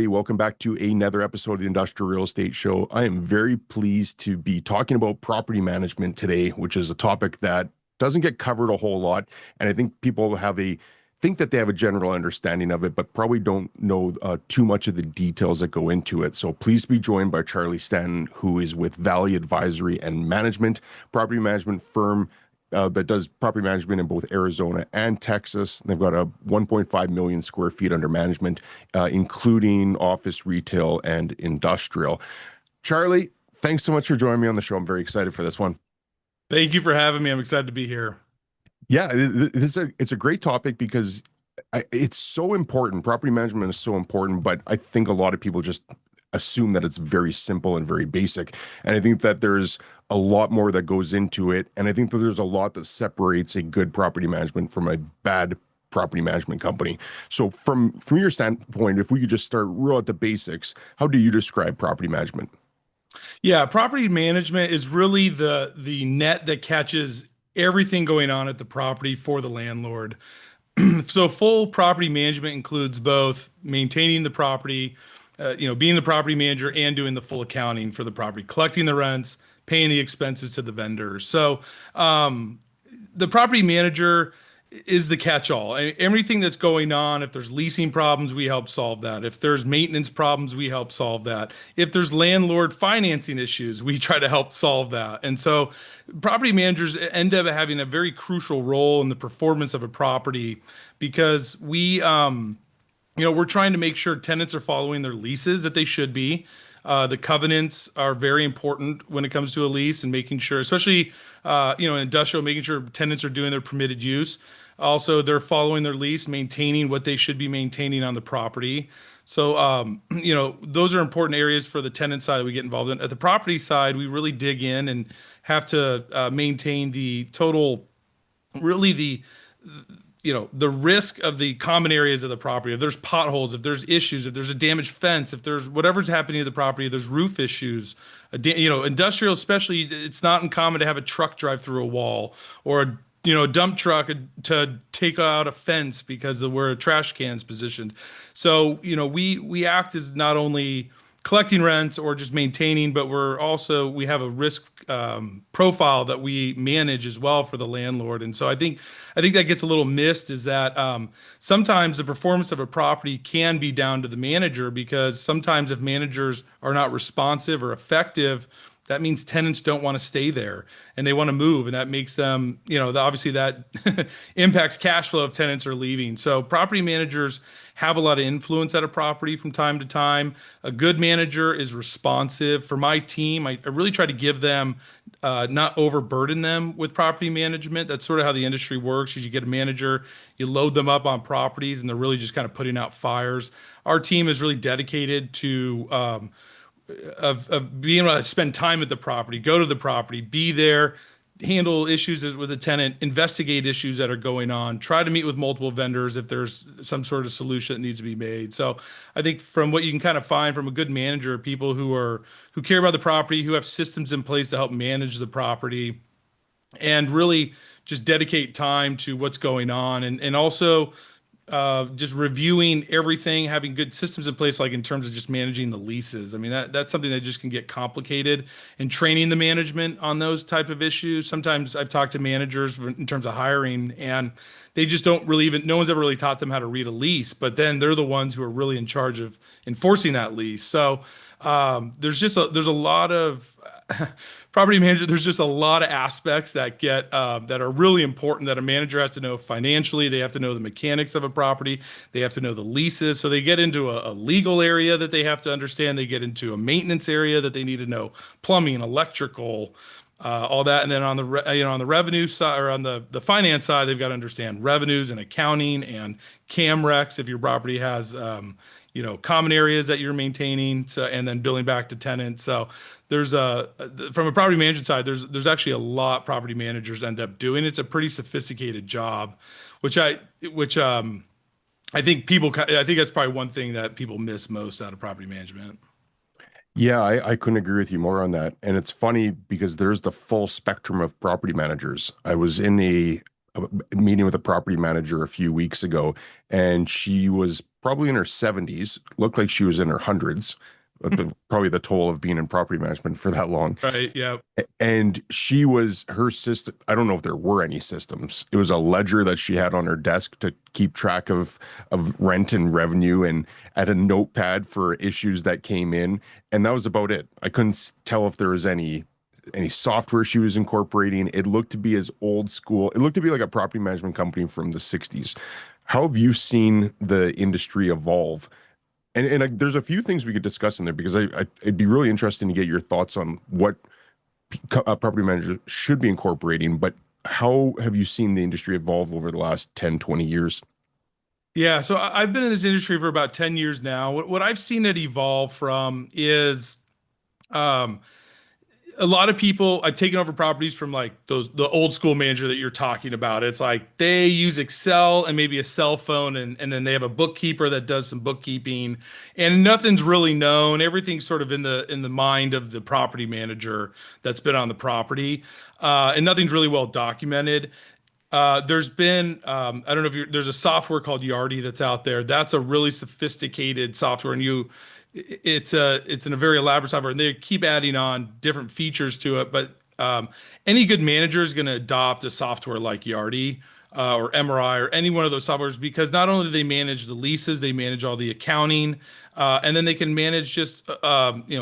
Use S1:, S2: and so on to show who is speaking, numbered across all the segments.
S1: Hey, welcome back to another episode of the Industrial Real Estate Show. I am very pleased to be talking about property management today, which is a topic that doesn't get covered a whole lot. And I think people think that they have a general understanding of it, but probably don't know too much of the details that go into it. So pleased to be joined by Charlie Stanton, who is with Valley Advisory and Management, property management firm that does property management in both Arizona and Texas. They've got a 1.5 million square feet under management, including office, retail, and industrial. Charlie, thanks so much for joining me on the show. I'm very excited for this one.
S2: Thank you for having me. I'm excited to be here.
S1: Yeah, it's a great topic because it's so important. Property management is so important, but I think a lot of people just assume that it's very simple and very basic. And I think that there's a lot more that goes into it. And I think that there's a lot that separates a good property management from a bad property management company. So from your standpoint, if we could just start real at the basics, how do you describe property management?
S2: Yeah, property management is really the net that catches everything going on at the property for the landlord. So full property management includes both maintaining the property, being the property manager and doing the full accounting for the property, collecting the rents, paying the expenses to the vendors. So the property manager is the catch-all. Everything that's going on, if there's leasing problems, we help solve that. If there's maintenance problems, we help solve that. If there's landlord financing issues, we try to help solve that. And so property managers end up having a very crucial role in the performance of a property because we're trying to make sure tenants are following their leases that they should be. The covenants are very important when it comes to a lease and making sure, especially industrial, making sure tenants are doing their permitted use. Also, they're following their lease, maintaining what they should be maintaining on the property. So, those are important areas for the tenant side that we get involved in. At the property side, we really dig in and have to maintain the total, really the risk of the common areas of the property. If there's potholes, if there's issues, if there's a damaged fence, if there's whatever's happening to the property, there's roof issues. Industrial especially, it's not uncommon to have a truck drive through a wall or a dump truck to take out a fence because of where a trash can's positioned. So, we act as not only collecting rents or just maintaining, but we have a risk profile that we manage as well for the landlord. And so I think that gets a little missed is that sometimes the performance of a property can be down to the manager because sometimes if managers are not responsive or effective, that means tenants don't want to stay there and they want to move. And that makes them, obviously that impacts cash flow if tenants are leaving. So property managers have a lot of influence at a property from time to time. A good manager is responsive. For my team, I really try to give them, not overburden them with property management. That's sort of how the industry works is you get a manager, you load them up on properties and they're really just kind of putting out fires. Our team is really dedicated to, of being able to spend time at the property, go to the property, be there, handle issues with a tenant, investigate issues that are going on, try to meet with multiple vendors if there's some sort of solution that needs to be made. So I think from what you can kind of find from a good manager, people who care about the property, who have systems in place to help manage the property and really just dedicate time to what's going on and also just reviewing everything, having good systems in place, like in terms of just managing the leases. I mean, that's something that just can get complicated and training the management on those type of issues. Sometimes I've talked to managers in terms of hiring and they just don't really even, no one's ever really taught them how to read a lease, but then they're the ones who are really in charge of enforcing that lease. So there's a lot of property manager. There's just a lot of aspects that are really important that a manager has to know financially. They have to know the mechanics of a property. They have to know the leases. So they get into a legal area that they have to understand. They get into a maintenance area that they need to know plumbing, electrical, all that. And then on on the revenue side or on the finance side, they've got to understand revenues and accounting and cam recs if your property has common areas that you're maintaining, so, and then billing back to tenants. So there's from a property management side, there's actually a lot property managers end up doing. It's a pretty sophisticated job, which I think that's probably one thing that people miss most out of property management.
S1: Yeah, I couldn't agree with you more on that. And it's funny because there's the full spectrum of property managers. I was in a meeting with a property manager a few weeks ago, and she was probably in her 70s, looked like she was in her hundreds, probably the toll of being in property management for that long.
S2: Right. Yeah.
S1: And she was her system. I don't know if there were any systems. It was a ledger that she had on her desk to keep track of rent and revenue, and at a notepad for issues that came in. And that was about it. I couldn't tell if there was any software she was incorporating. It looked to be as old school. It looked to be like a property management company from the 60s. How have you seen the industry evolve? There's a few things we could discuss in there because it'd be really interesting to get your thoughts on what property managers should be incorporating, but how have you seen the industry evolve over the last 10, 20 years?
S2: Yeah. So I've been in this industry for about 10 years now. What I've seen it evolve from is, um, a lot of people I've taken over properties from like the old school manager that you're talking about. It's like they use Excel and maybe a cell phone, and then they have a bookkeeper that does some bookkeeping, and nothing's really known. Everything's sort of in the mind of the property manager that's been on the property, and nothing's really well documented. There's been, I don't know if there's a software called Yardi that's out there. That's a really sophisticated software, and it's in a very elaborate software, and they keep adding on different features to it. But any good manager is going to adopt a software like Yardi, or MRI or any one of those softwares, because not only do they manage the leases, they manage all the accounting, and then they can manage just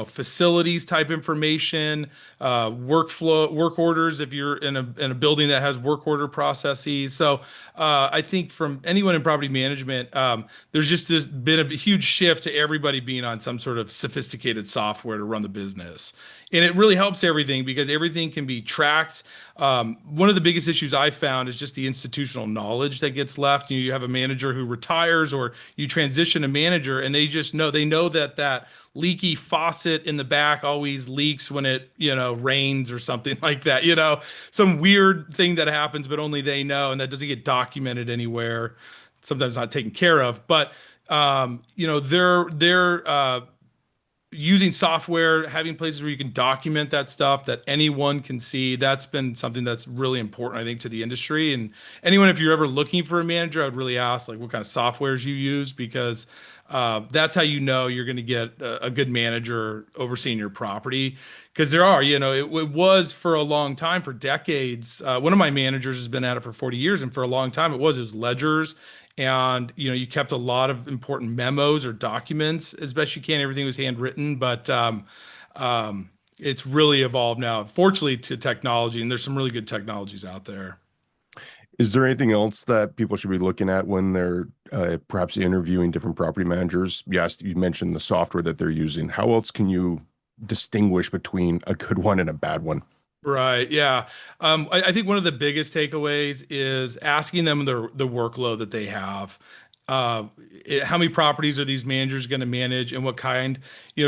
S2: facilities type information, workflow, work orders if you're in a building that has work order processes. So I think from anyone in property management, there's just been a huge shift to everybody being on some sort of sophisticated software to run the business. And it really helps everything because everything can be tracked. One of the biggest issues I found is just the institutional knowledge that gets left. You have a manager who retires, or you transition a manager, and they know that that leaky faucet in the back always leaks when it rains or something like that. Some weird thing that happens, but only they know, and that doesn't get documented anywhere. Sometimes not taken care of, but they're using software, having places where you can document that stuff that anyone can see. That's been something that's really important, I think, to the industry. And anyone, if you're ever looking for a manager, I would really ask like what kind of softwares you use, because that's how you know you're going to get a good manager overseeing your property. Because there are, it was for a long time, for decades. One of my managers has been at it for 40 years, and for a long time it was ledgers, and you kept a lot of important memos or documents as best you can. Everything was handwritten, but it's really evolved now, fortunately, to technology, and there's some really good technologies out there.
S1: Is there anything else that people should be looking at when they're perhaps interviewing different property managers? Yes, you mentioned the software that they're using. How else can you distinguish between a good one and a bad one?
S2: Right. Yeah. I think one of the biggest takeaways is asking them the workload that they have. How many properties are these managers going to manage, and what kind?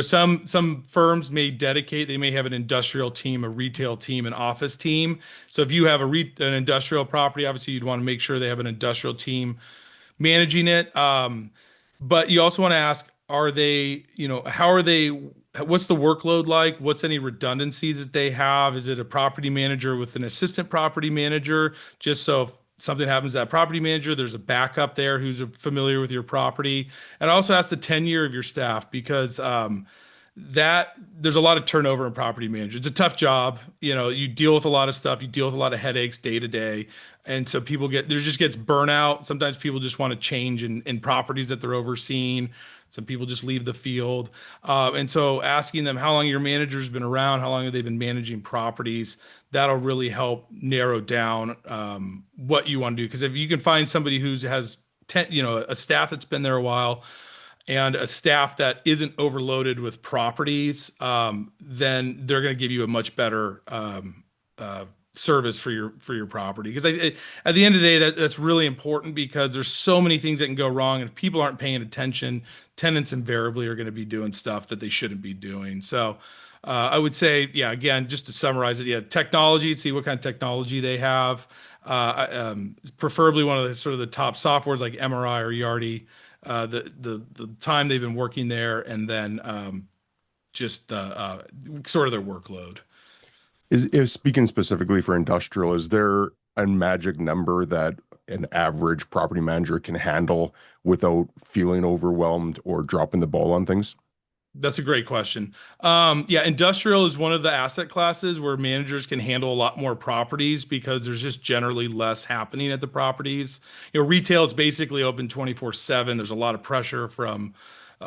S2: Some firms may dedicate. They may have an industrial team, a retail team, an office team. So if you have an industrial property, obviously you'd want to make sure they have an industrial team managing it. But you also want to ask, are they, how are they, what's the workload like? What's any redundancies that they have? Is it a property manager with an assistant property manager? Just so if something happens to that property manager, there's a backup there who's familiar with your property. And also ask the tenure of your staff, because that there's a lot of turnover in property management. It's a tough job. You deal with a lot of stuff. You deal with a lot of headaches day to day. And so there just gets burnout. Sometimes people just want to change in properties that they're overseeing. Some people just leave the field. And so asking them how long your manager's been around, how long have they been managing properties, that'll really help narrow down what you want to do. Because if you can find somebody who has a staff that's been there a while, and a staff that isn't overloaded with properties, then they're going to give you a much better service for your property. Because at the end of the day, that's really important, because there's so many things that can go wrong, and if people aren't paying attention, tenants invariably are going to be doing stuff that they shouldn't be doing. So I would say, yeah, again, just to summarize it, yeah, technology, see what kind of technology they have. Preferably one of the sort of the top softwares like MRI or Yardi. The time they've been working there, and then just sort of their workload.
S1: Is speaking specifically for industrial, is there a magic number that an average property manager can handle without feeling overwhelmed or dropping the ball on things?
S2: That's a great question. Yeah, industrial is one of the asset classes where managers can handle a lot more properties because there's just generally less happening at the properties. Retail is basically open 24/7. There's a lot of pressure from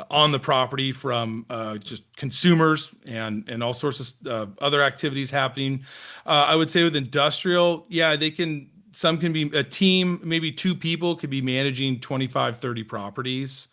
S2: on the property from just consumers and all sorts of other activities happening. I would say with industrial, yeah, they can. Some can be a team, maybe two people could be managing 25, 30 properties.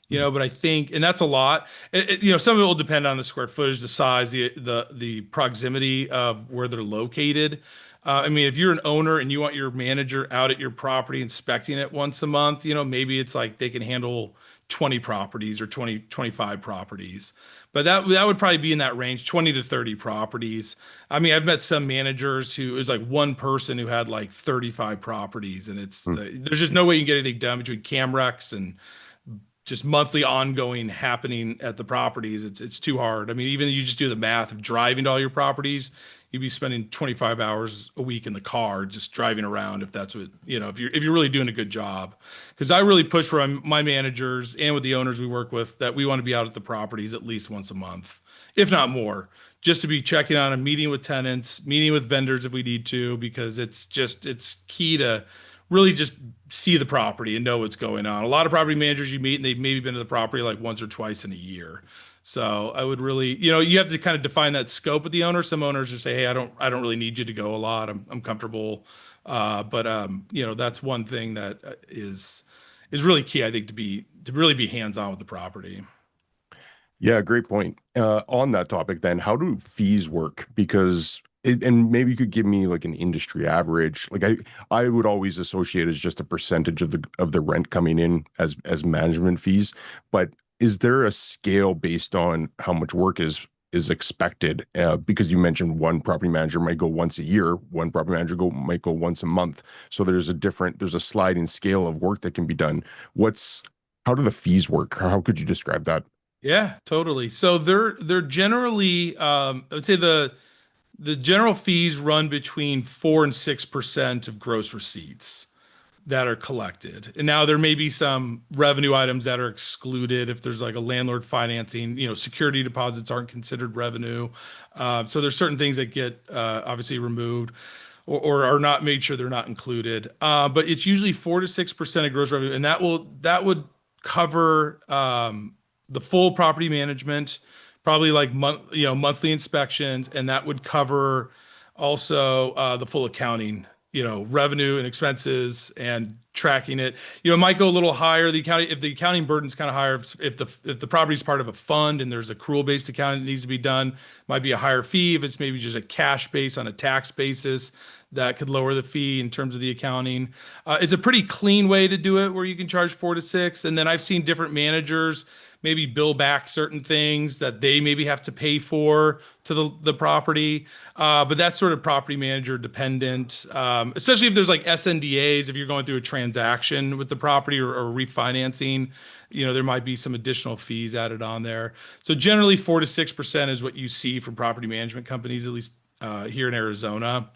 S2: But I think, and that's a lot. Some of it will depend on the square footage, the size, the proximity of where they're located. I mean, if you're an owner and you want your manager out at your property inspecting it once a month, maybe it's like they can handle 20 properties or 25 properties. But that would probably be in that range, 20 to 30 properties. I mean, I've met some managers who is like one person who had like 35 properties, and there's just no way you can get anything done between Camrex and just monthly ongoing happening at the properties. It's too hard. I mean, even you just do the math of driving to all your properties, you'd be spending 25 hours a week in the car just driving around if that's what, if you're really doing a good job. Because I really push for my managers and with the owners we work with that we want to be out at the properties at least once a month, if not more, just to be checking on and meeting with tenants, meeting with vendors if we need to, because it's key to really just see the property and know what's going on. A lot of property managers you meet and they've maybe been to the property like once or twice in a year. So I would really, you have to kind of define that scope with the owner. Some owners just say, "Hey, I don't really need you to go a lot. I'm comfortable." But that's one thing that is really key, I think, to really be hands-on with the property.
S1: Yeah, great point. On that topic, then, how do fees work? Because and maybe you could give me like an industry average. Like I would always associate as just a percentage of the rent coming in as management fees. But is there a scale based on how much work is expected? Because you mentioned one property manager might go once a year, one property manager might go once a month. So there's a sliding scale of work that can be done. How do the fees work? How could you describe that?
S2: Yeah, totally. So they're generally, I would say the general fees run between 4 and 6% of gross receipts that are collected. And now there may be some revenue items that are excluded if there's like a landlord financing, security deposits aren't considered revenue. So there's certain things that get obviously removed or are not made sure they're not included. But it's usually 4 to 6% of gross revenue, and that would cover the full property management, probably like monthly inspections, and that would cover also the full accounting, revenue and expenses and tracking it. It might go a little higher. If the accounting burden's kind of higher, if the property is part of a fund and there's accrual based accounting that needs to be done, might be a higher fee. If it's maybe just a cash base on a tax basis, that could lower the fee in terms of the accounting. It's a pretty clean way to do it where you can charge 4 to 6. And then I've seen different managers maybe bill back certain things that they maybe have to pay for to the property. But that's sort of property manager dependent, especially if there's like SNDAs, if you're going through a transaction with the property or refinancing, there might be some additional fees added on there. So generally 4 to 6% is what you see from property management companies, at least here in Arizona.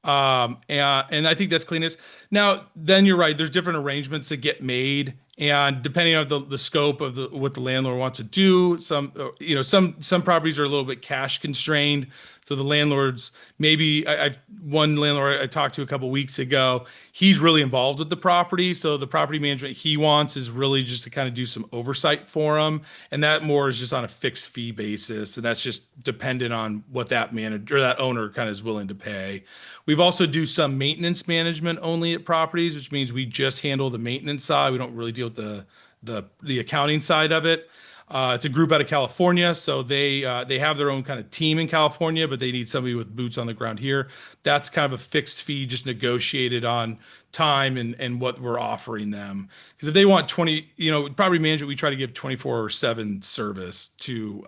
S2: And I think that's cleanest. Now, then you're right. There's different arrangements that get made, and depending on the scope of what the landlord wants to do, some properties are a little bit cash constrained. So the landlords maybe I've one landlord I talked to a couple weeks ago. He's really involved with the property, so the property management he wants is really just to kind of do some oversight for him, and that more is just on a fixed fee basis, and that's just dependent on what that manager or that owner kind of is willing to pay. We've also do some maintenance management only at properties, which means we just handle the maintenance side. We don't really deal with the accounting side of it. It's a group out of California, so they have their own kind of team in California, but they need somebody with boots on the ground here. That's kind of a fixed fee, just negotiated on time and what we're offering them. Because if they want 20, property management, we try to give 24/7 service to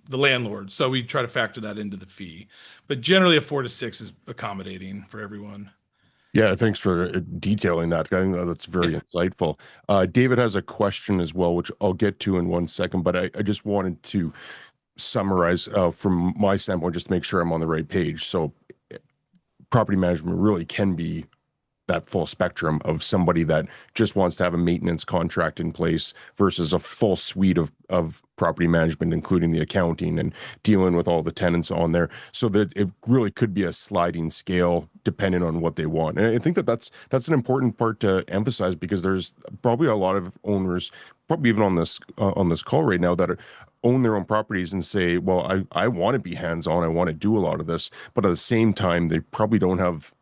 S2: the landlord, so we try to factor that into the fee. But generally, a 4 to 6 is accommodating for everyone.
S1: Yeah, thanks for detailing that. I think that's very
S2: Yeah.
S1: insightful. David has a question as well, which I'll get to in one second, but I just wanted to summarize from my standpoint, just to make sure I'm on the right page. So property management really can be that full spectrum of somebody that just wants to have a maintenance contract in place versus a full suite of property management, including the accounting and dealing with all the tenants on there. So that it really could be a sliding scale depending on what they want. And I think that that's an important part to emphasize because there's probably a lot of owners, probably even on this call right now, that own their own properties and say, well, I want to be hands-on, I want to do a lot of this, but at the same time, they probably don't have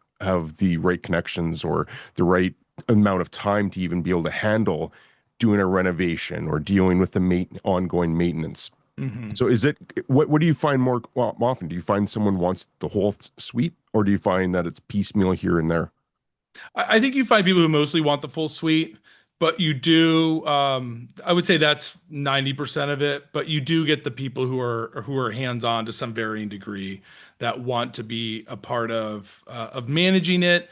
S1: the right connections or the right amount of time to even be able to handle doing a renovation or dealing with the ongoing maintenance.
S2: Mhm.
S1: So what do you find more often? Do you find someone wants the whole suite, or do you find that it's piecemeal here and there?
S2: I think you find people who mostly want the full suite, but you do, I would say that's 90% of it, but you do get the people who are hands-on to some varying degree that want to be a part of managing it.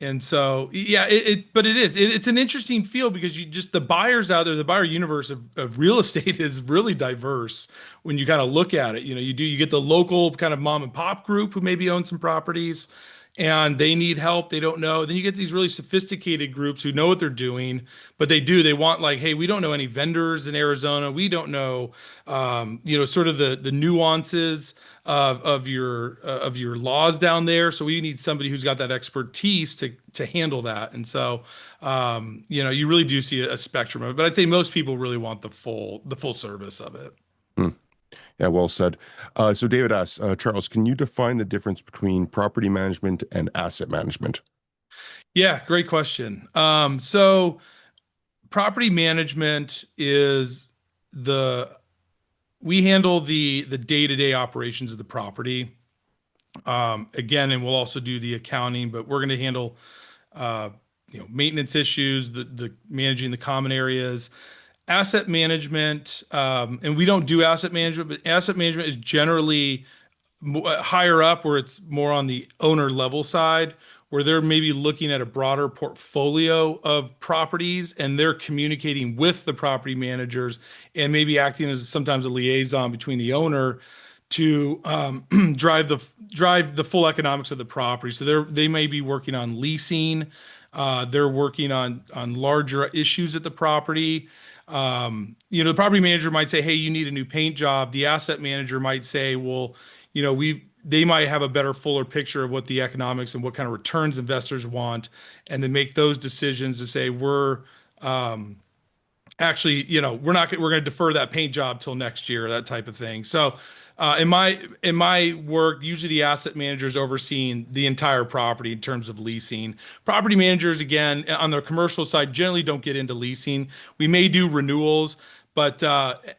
S2: And so yeah, but it's an interesting field because you just the buyers out there, the buyer universe of real estate is really diverse when you kind of look at it. You get the local kind of mom and pop group who maybe own some properties and they need help. They don't know. Then you get these really sophisticated groups who know what they're doing, but they want like, hey, we don't know any vendors in Arizona. We don't know, sort of the nuances of your laws down there. So we need somebody who's got that expertise to handle that. And so, you really do see a spectrum of it. But I'd say most people really want the full service of it.
S1: Hmm. Yeah, well said. So David asks, Charles, can you define the difference between property management and asset management?
S2: Yeah, great question. So property management is the we handle the day-to-day operations of the property. Again, and we'll also do the accounting, but we're going to handle maintenance issues, the managing the common areas, asset management, and we don't do asset management, but asset management is generally higher up where it's more on the owner level side where they're maybe looking at a broader portfolio of properties and they're communicating with the property managers and maybe acting as sometimes a liaison between the owner to drive the full economics of the property. So they may be working on leasing, they're working on larger issues at the property. The property manager might say, "Hey, you need a new paint job." The asset manager might say, "Well, they might have a better, fuller picture of what the economics and what kind of returns investors want, and then make those decisions to say we're actually, we're going to defer that paint job till next year, that type of thing." So, in my work, usually the asset managers overseeing the entire property in terms of leasing. Property managers, again, on the commercial side, generally don't get into leasing. We may do renewals, but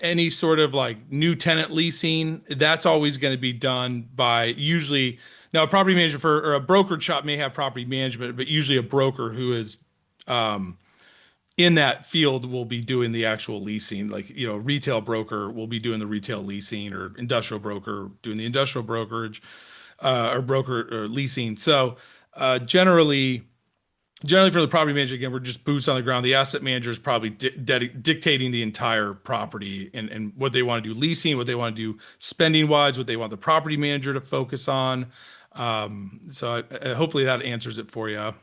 S2: any sort of like new tenant leasing, that's always going to be done by usually. Now, a property manager or a brokerage shop may have property management, but usually a broker who is in that field will be doing the actual leasing. Like, retail broker will be doing the retail leasing, or industrial broker doing the industrial brokerage, or broker or leasing. So, generally for the property manager, again, we're just boots on the ground. The asset manager is probably dictating the entire property and what they want to do leasing, what they want to do spending wise, what they want the property manager to focus on. So hopefully that answers it for you.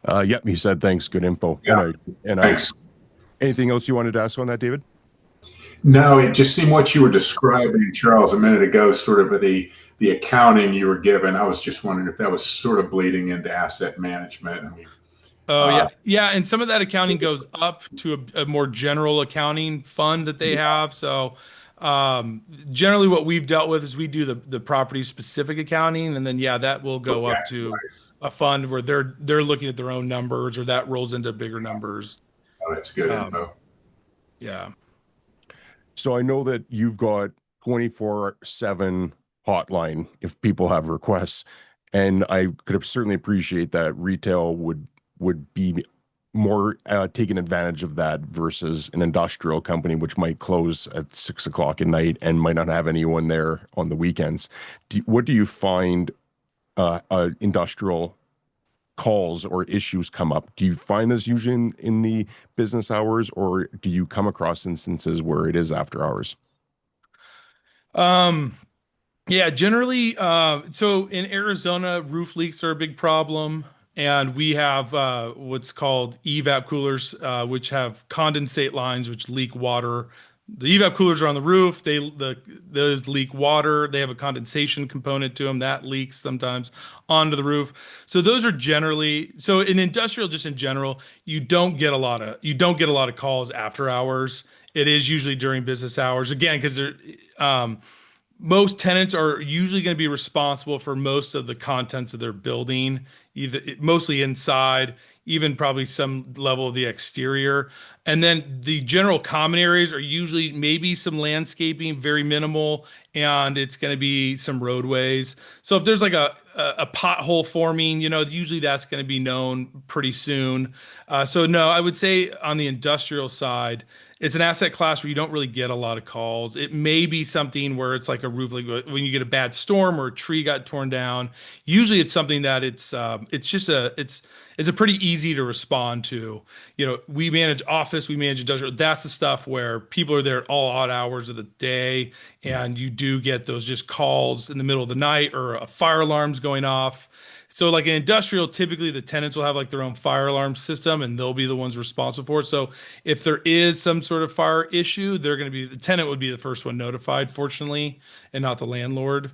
S1: Yep, he said thanks, good info.
S3: Yeah,
S1: And I
S3: thanks.
S1: anything else you wanted to ask on that, David?
S3: No, it just seemed what you were describing, Charles, a minute ago, sort of the accounting you were given. I was just wondering if that was sort of bleeding into asset management. I mean,
S2: Oh
S3: uh,
S2: yeah, yeah, and some of that accounting goes up to a more general accounting fund that they
S3: yeah,
S2: have. So, generally, what we've dealt with is we do the property specific accounting, and then yeah, that will go
S3: okay,
S2: up to a fund where they're looking at their own numbers, or that rolls into bigger numbers.
S3: oh, that's good
S2: Um,
S3: info.
S2: yeah.
S1: So I know that you've got 24/7 hotline if people have requests, and I could certainly appreciate that retail would be more taking advantage of that versus an industrial company which might close at 6 o'clock at night and might not have anyone there on the weekends. What do you find industrial calls or issues come up? Do you find this usually in the business hours, or do you come across instances where it is after hours?
S2: Um, yeah, generally, so in Arizona, roof leaks are a big problem. And we have what's called evap coolers, which have condensate lines which leak water. The evap coolers are on the roof. Those leak water. They have a condensation component to them that leaks sometimes onto the roof. So those are generally so in industrial, just in general, you don't get a lot of calls after hours. It is usually during business hours again because they're most tenants are usually going to be responsible for most of the contents of their building, either mostly inside, even probably some level of the exterior. And then the general common areas are usually maybe some landscaping, very minimal, and it's going to be some roadways. So if there's like a pothole forming, usually that's going to be known pretty soon. So no, I would say on the industrial side, it's an asset class where you don't really get a lot of calls. It may be something where it's like a roof, like when you get a bad storm or a tree got torn down. Usually, it's something that it's a pretty easy to respond to. We manage office, we manage industrial. That's the stuff where people are there at all odd hours of the day, and you do get those just calls in the middle of the night or a fire alarm's going off. So like in industrial, typically the tenants will have like their own fire alarm system and they'll be the ones responsible for it. So if there is some sort of fire issue, the tenant would be the first one notified, fortunately, and not the landlord.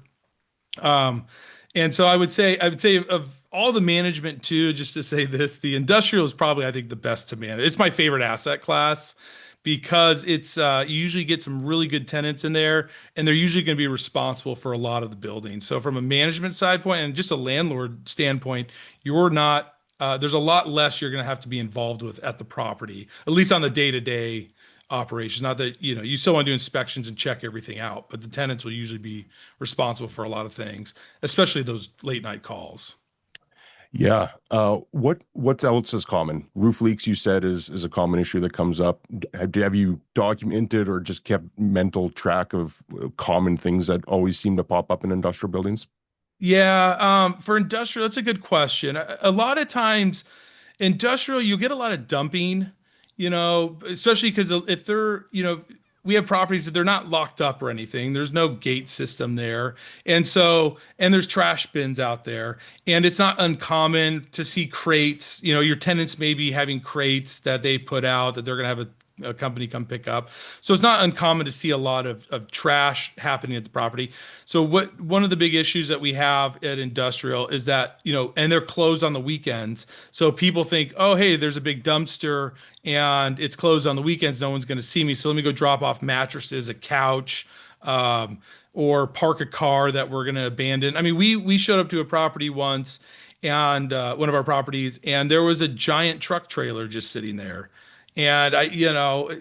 S2: Um, and so I would say of all the management too, just to say this, the industrial is probably, I think, the best to manage. It's my favorite asset class because it's you usually get some really good tenants in there, and they're usually going to be responsible for a lot of the building. So from a management side point and just a landlord standpoint, you're not there's a lot less you're going to have to be involved with at the property, at least on the day-to-day operations. Not that, you still want to do inspections and check everything out, but the tenants will usually be responsible for a lot of things, especially those late night calls.
S1: Yeah. What else is common? Roof leaks, you said, is a common issue that comes up. Have you documented or just kept mental track of common things that always seem to pop up in industrial buildings?
S2: Yeah, for industrial, that's a good question. A lot of times, industrial, you get a lot of dumping, especially because if we have properties that they're not locked up or anything. There's no gate system there. And there's trash bins out there. And it's not uncommon to see crates. Your tenants may be having crates that they put out that they're going to have a company come pick up. So it's not uncommon to see a lot of trash happening at the property. So one of the big issues that we have at industrial is that, and they're closed on the weekends. So people think, oh, hey, there's a big dumpster and it's closed on the weekends. No one's going to see me. So let me go drop off mattresses, a couch, or park a car that we're going to abandon. I mean, we showed up to a property once and one of our properties, and there was a giant truck trailer just sitting there. And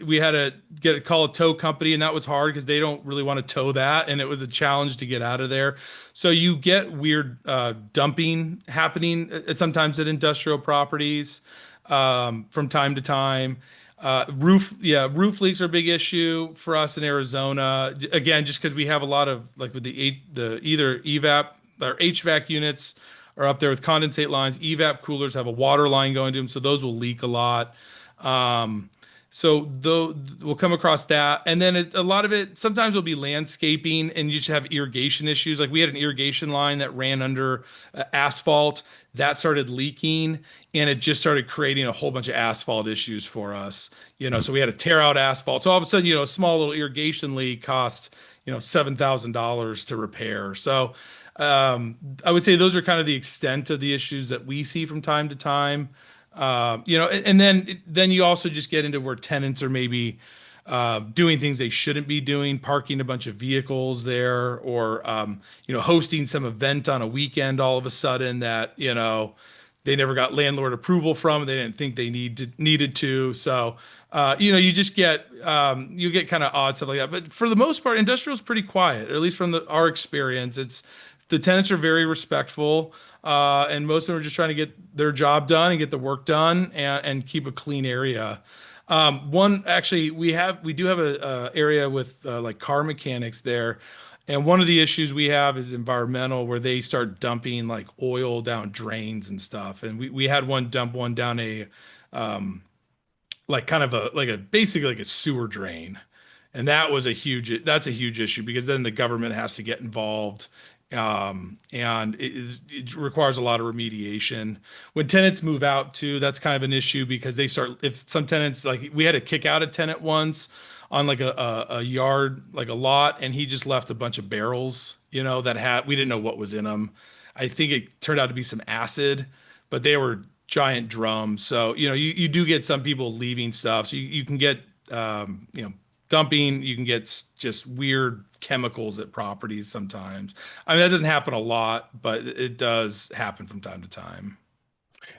S2: we had to call a tow company, and that was hard because they don't really want to tow that, and it was a challenge to get out of there. So you get weird dumping happening sometimes at industrial properties from time to time. Roof leaks are a big issue for us in Arizona. Again, just because we have a lot of like with the either evap or HVAC units are up there with condensate lines. Evap coolers have a water line going to them, so those will leak a lot. So though we'll come across that, and then a lot of it sometimes will be landscaping, and you just have irrigation issues. Like we had an irrigation line that ran under asphalt that started leaking, and it just started creating a whole bunch of asphalt issues for us. So we had to tear out asphalt. So all of a sudden, a small little irrigation leak cost $7,000 to repair. So I would say those are kind of the extent of the issues that we see from time to time. And then you also just get into where tenants are maybe doing things they shouldn't be doing, parking a bunch of vehicles there, or hosting some event on a weekend all of a sudden that they never got landlord approval from. They didn't think they needed to. So you just get kind of odd stuff like that. But for the most part, industrial is pretty quiet, at least from our experience. The tenants are very respectful, and most of them are just trying to get their job done and get the work done and keep a clean area. We do have a area with like car mechanics there, and one of the issues we have is environmental, where they start dumping like oil down drains and stuff. And we had one dump one down a like kind of basically like a sewer drain. And that's a huge issue because then the government has to get involved And it requires a lot of remediation. When tenants move out too, that's kind of an issue because they start, if some tenants, like we had to kick out a tenant once on like a yard, like a lot, and he just left a bunch of barrels, that had, we didn't know what was in them. I think it turned out to be some acid, but they were giant drums. So, you do get some people leaving stuff. So you can get, dumping, you can get just weird chemicals at properties sometimes. I mean, that doesn't happen a lot, but it does happen from time to time.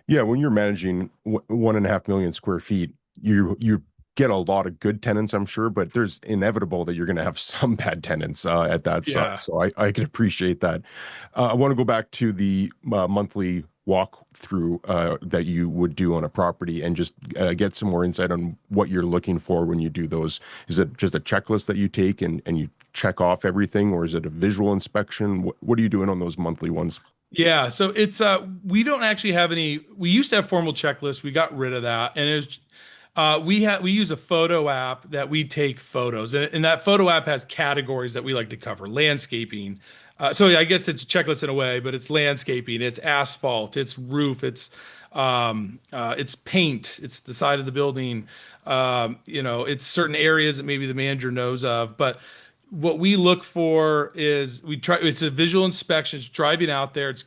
S1: Yeah, when you're managing 1.5 million square feet, you get a lot of good tenants, I'm sure, but there's inevitable that you're going to have some bad tenants at that size.
S2: Yeah.
S1: So I can appreciate that. I want to go back to the monthly walkthrough that you would do on a property and just get some more insight on what you're looking for when you do those. Is it just a checklist that you take and you check off everything, or is it a visual inspection? What are you doing on those monthly ones?
S2: Yeah, so it's we don't actually have any. We used to have formal checklists. We got rid of that, and it's we use a photo app that we take photos, and that photo app has categories that we like to cover. Landscaping. So I guess it's a checklist in a way, but it's landscaping, it's asphalt, it's roof, it's paint, it's the side of the building. It's certain areas that maybe the manager knows of, but what we look for is we try, it's a visual inspection. It's driving out there. It's,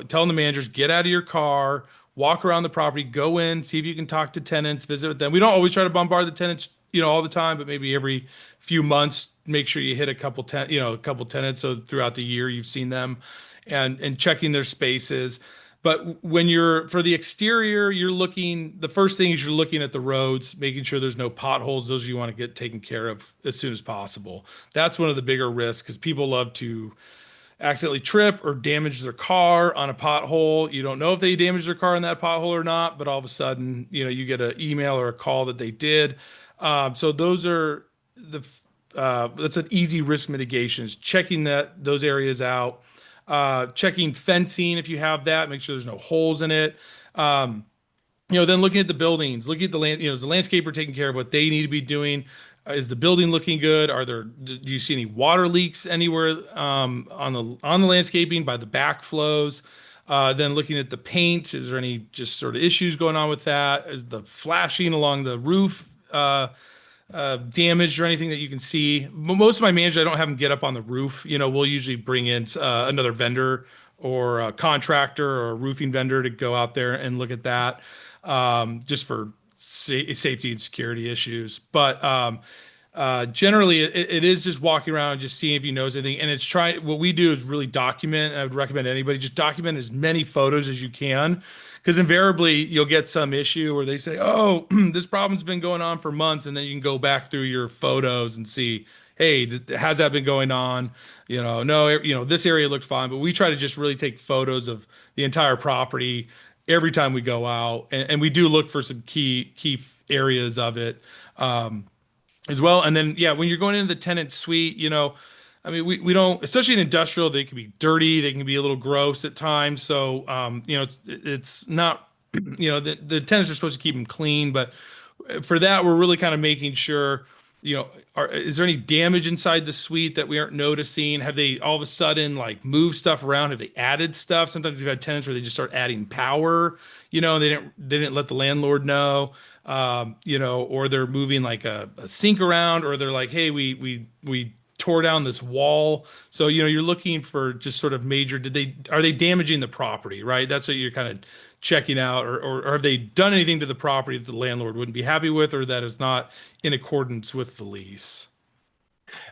S2: telling the managers, get out of your car, walk around the property, go in, see if you can talk to tenants, visit with them. We don't always try to bombard the tenants, all the time, but maybe every few months, make sure you hit a couple tenants. So throughout the year, you've seen them and checking their spaces. But when you're for the exterior, the first thing is you're looking at the roads, making sure there's no potholes. Those you want to get taken care of as soon as possible. That's one of the bigger risks because people love to accidentally trip or damage their car on a pothole. You don't know if they damaged their car in that pothole or not, but all of a sudden, you get an email or a call that they did. So those are that's an easy risk mitigation is checking those areas out, checking fencing if you have that, make sure there's no holes in it. Then looking at the buildings, looking at the land, is the landscaper taking care of what they need to be doing? Is the building looking good? Do you see any water leaks anywhere on the landscaping by the backflows? Then looking at the paint, is there any just sort of issues going on with that? Is the flashing along the roof damaged or anything that you can see? Most of my managers, I don't have them get up on the roof. We'll usually bring in another vendor or a contractor or a roofing vendor to go out there and look at that, just for safety and security issues. But generally, it is just walking around and just seeing if you knows anything. And what we do is really document. And I would recommend anybody just document as many photos as you can, because invariably you'll get some issue where they say, "Oh, this problem's been going on for months," and then you can go back through your photos and see, "Hey, has that been going on?" No, this area looked fine, but we try to just really take photos of the entire property every time we go out, and we do look for some key areas of it. As well. And then, yeah, when you're going into the tenant suite, I mean, we don't, especially in industrial, they can be dirty, they can be a little gross at times. So, it's not, the tenants are supposed to keep them clean, but for that, we're really kind of making sure, is there any damage inside the suite that we aren't noticing? Have they all of a sudden like moved stuff around? Have they added stuff? Sometimes we've had tenants where they just start adding power, and they didn't let the landlord know, or they're moving like a sink around, or they're like, hey, we tore down this wall. So, you're looking for just sort of major, are they damaging the property, right? That's what you're kind of checking out, or have they done anything to the property that the landlord wouldn't be happy with, or that is not in accordance with the lease?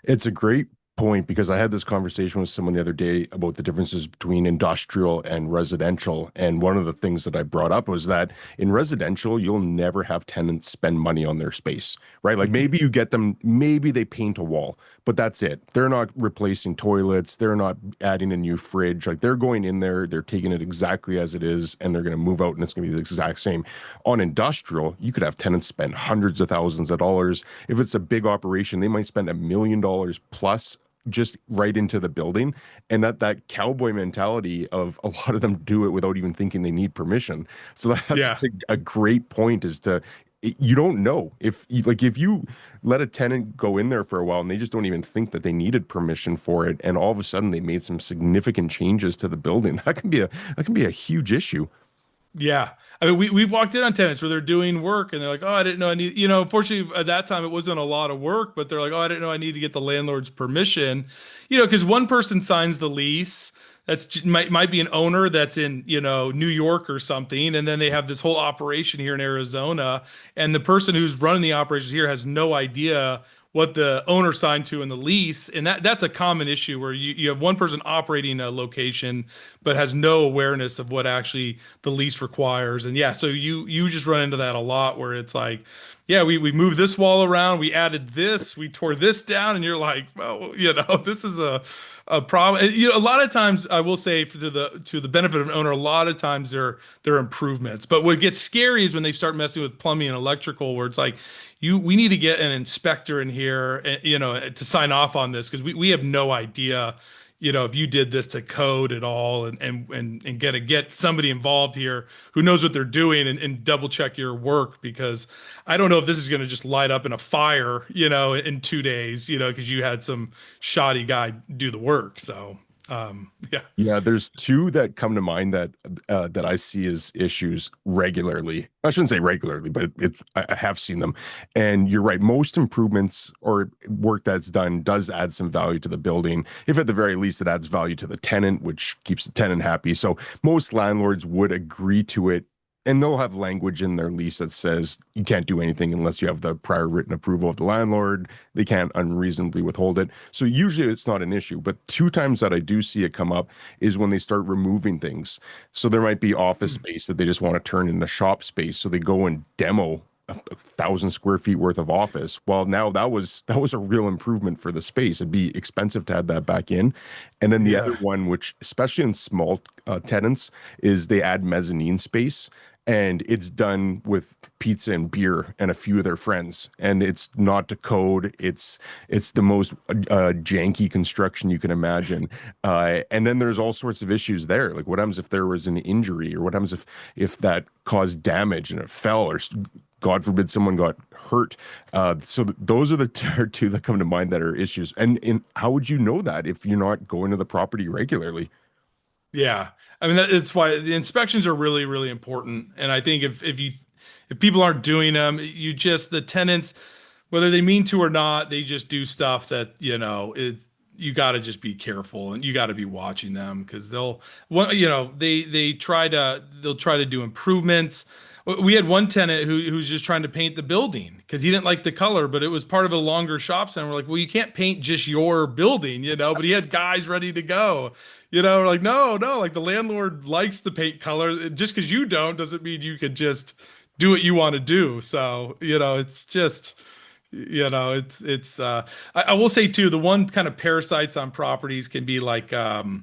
S1: It's a great point because I had this conversation with someone the other day about the differences between industrial and residential. And one of the things that I brought up was that in residential, you'll never have tenants spend money on their space, right? Like
S2: Mhm.
S1: maybe you get them, maybe they paint a wall, but that's it. They're not replacing toilets. They're not adding a new fridge. Like they're going in there, they're taking it exactly as it is, and they're going to move out and it's going to be the exact same. On industrial, you could have tenants spend hundreds of thousands of dollars. If it's a big operation, they might spend $1 million plus just right into the building, and that cowboy mentality of a lot of them do it without even thinking they need permission. So that's
S2: Yeah.
S1: a great point, is to you don't know if you let a tenant go in there for a while and they just don't even think that they needed permission for it, and all of a sudden they made some significant changes to the building. That can be a huge issue.
S2: Yeah. I mean, we've walked in on tenants where they're doing work and they're like, oh, I didn't know I need, unfortunately at that time it wasn't a lot of work, but they're like, oh, I didn't know I need to get the landlord's permission, because one person signs the lease. Might be an owner that's in, New York or something. And then they have this whole operation here in Arizona. And the person who's running the operations here has no idea what the owner signed to in the lease. And that's a common issue where you have one person operating a location but has no awareness of what actually the lease requires. And yeah, so you just run into that a lot where it's like, yeah, we moved this wall around, we added this, we tore this down, and you're like, well, this is a problem. And, a lot of times I will say to the benefit of an owner, a lot of times they're improvements. But what gets scary is when they start messing with plumbing and electrical, where it's like, we need to get an inspector in here, to sign off on this because we have no idea, if you did this to code at all, and get somebody involved here who knows what they're doing, and double check your work, because I don't know if this is going to just light up in a fire, in 2 days, because you had some shoddy guy do the work. So, yeah.
S1: Yeah, there's two that come to mind that I see as issues regularly. I shouldn't say regularly, but I have seen them. And you're right, most improvements or work that's done does add some value to the building. If at the very least it adds value to the tenant, which keeps the tenant happy. So most landlords would agree to it, and they'll have language in their lease that says you can't do anything unless you have the prior written approval of the landlord. They can't unreasonably withhold it. So usually it's not an issue. But two times that I do see it come up is when they start removing things. So there might be office space that they just want to turn into shop space. So they go and demo a 1,000 square feet worth of office. Well, now that was a real improvement for the space. It'd be expensive to add that back in. And then the other
S2: Yeah.
S1: one, which especially in small tenants, is they add mezzanine space, and it's done with pizza and beer and a few of their friends, and it's not to code. It's the most janky construction you can imagine, and then there's all sorts of issues there, like what happens if there was an injury, or what happens if that caused damage and it fell, or God forbid someone got hurt. Those are the two that come to mind that are issues. And how would you know that if you're not going to the property regularly?
S2: Yeah. I mean, it's why the inspections are really, really important. And I think if people aren't doing them, the tenants, whether they mean to or not, they just do stuff that, you got to just be careful, and you got to be watching them, because they'll try to do improvements. We had one tenant who's just trying to paint the building because he didn't like the color, but it was part of a longer shop center. We're like, well, you can't paint just your building, but he had guys ready to go. We're like, no, like the landlord likes the paint color. Just because you don't doesn't mean you could just do what you want to do. So, it's just, I will say too, the one kind of parasites on properties can be like the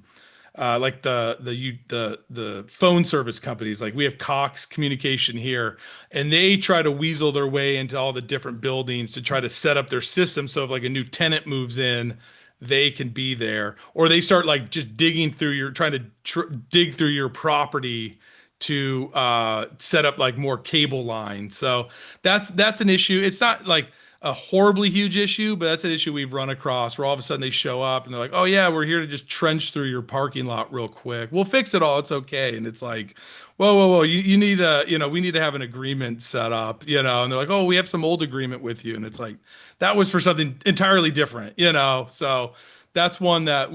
S2: phone service companies. Like we have Cox Communication here, and they try to weasel their way into all the different buildings to try to set up their system. So if like a new tenant moves in, they can be there, or they start like just trying to dig through your property to set up like more cable lines. So that's an issue. It's not like a horribly huge issue, but that's an issue we've run across where all of a sudden they show up and they're like, oh yeah, we're here to just trench through your parking lot real quick. We'll fix it all. It's okay. And it's like, whoa. You need we need to have an agreement set up, and they're like, oh, we have some old agreement with you. And it's like, that was for something entirely different, so that's one that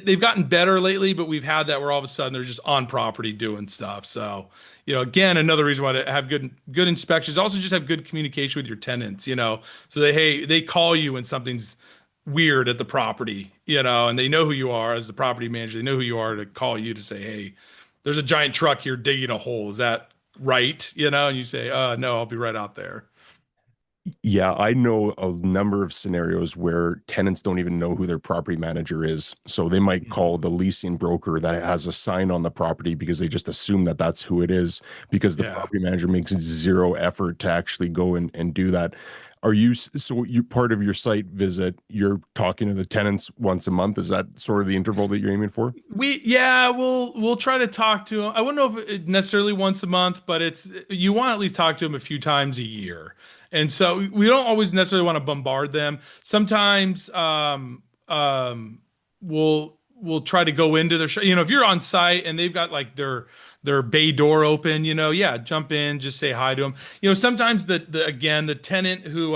S2: they've gotten better lately, but we've had that where all of a sudden they're just on property doing stuff. So, again, another reason why to have good inspections. Also, just have good communication with your tenants. So they call you when something's weird at the property. And they know who you are as the property manager. They know who you are to call you to say, hey, there's a giant truck here digging a hole. Is that right? And you say, no, I'll be right out there.
S1: Yeah, I know a number of scenarios where tenants don't even know who their property manager is. So they might call the leasing broker that has a sign on the property because they just assume that that's who it is, because the
S2: Yeah.
S1: property manager makes zero effort to actually go and do that. Are you, so you, part of your site visit, you're talking to the tenants once a month? Is that sort of the interval that you're aiming for?
S2: Yeah, we'll try to talk to them. I wouldn't know if necessarily once a month, but it's you want to at least talk to them a few times a year. And so we don't always necessarily want to bombard them. Sometimes we'll try to go into their if you're on site and they've got like their bay door open, yeah, jump in, just say hi to them. Sometimes the tenant who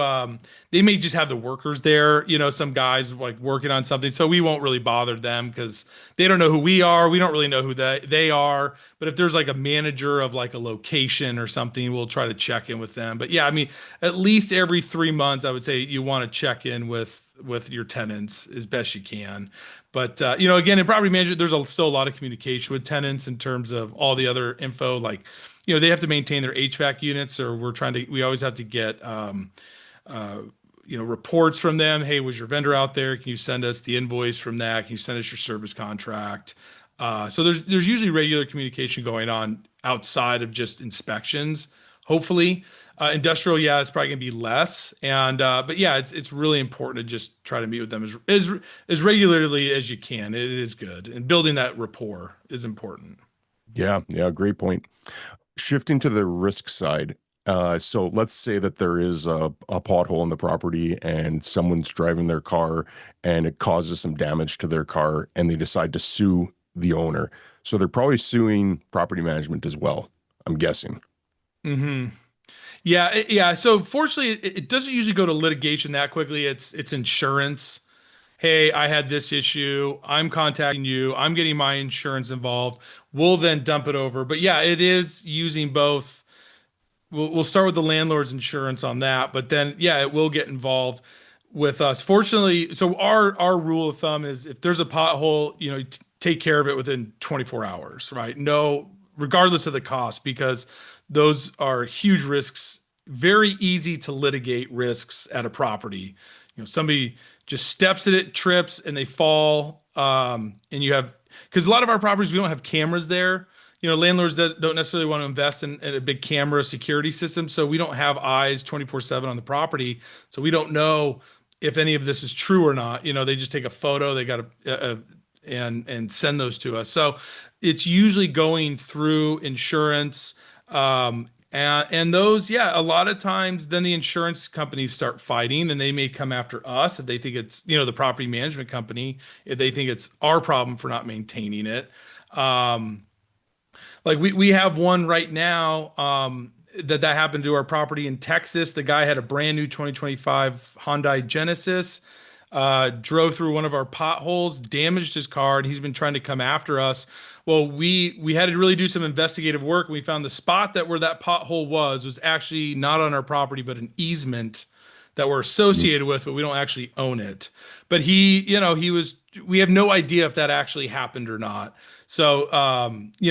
S2: they may just have the workers there, some guys like working on something, so we won't really bother them because they don't know who we are. We don't really know who they are. But if there's like a manager of like a location or something, we'll try to check in with them. But yeah, I mean, at least every 3 months, I would say you want to check in with your tenants as best you can. But again, in property management, there's still a lot of communication with tenants in terms of all the other info. Like, they have to maintain their HVAC units, or we always have to get reports from them. Hey, was your vendor out there? Can you send us the invoice from that? Can you send us your service contract? So there's usually regular communication going on outside of just inspections, hopefully. Industrial, yeah, it's probably gonna be less, and but yeah, it's really important to just try to meet with them as regularly as you can. It is good, and building that rapport is important.
S1: Yeah, yeah, great point. Shifting to the risk side, so let's say that there is a pothole in the property and someone's driving their car and it causes some damage to their car and they decide to sue the owner. So they're probably suing property management as well, I'm guessing.
S2: Hmm. Yeah, yeah. So fortunately, it doesn't usually go to litigation that quickly. It's insurance. Hey, I had this issue. I'm contacting you. I'm getting my insurance involved. We'll then dump it over. But yeah, it is using both. We'll start with the landlord's insurance on that, but then yeah, it will get involved with us. Fortunately, so our rule of thumb is if there's a pothole, take care of it within 24 hours, right? No, regardless of the cost, because those are huge risks, very easy to litigate risks at a property. Somebody just steps in it, trips, and they fall. And you have, because a lot of our properties, we don't have cameras there. Landlords don't necessarily want to invest in a big camera security system. So we don't have eyes 24/7 on the property. So we don't know if any of this is true or not. They just take a photo, they got and send those to us. So it's usually going through insurance. And those, yeah, a lot of times then the insurance companies start fighting and they may come after us if they think it's, the property management company, if they think it's our problem for not maintaining it. Like we have one right now that happened to our property in Texas. The guy had a brand new 2025 Hyundai Genesis, drove through one of our potholes, damaged his car, and he's been trying to come after us. Well, we had to really do some investigative work, and we found the spot where that pothole was actually not on our property, but an easement that we're associated with, but we don't actually own it. But we have no idea if that actually happened or not. So, we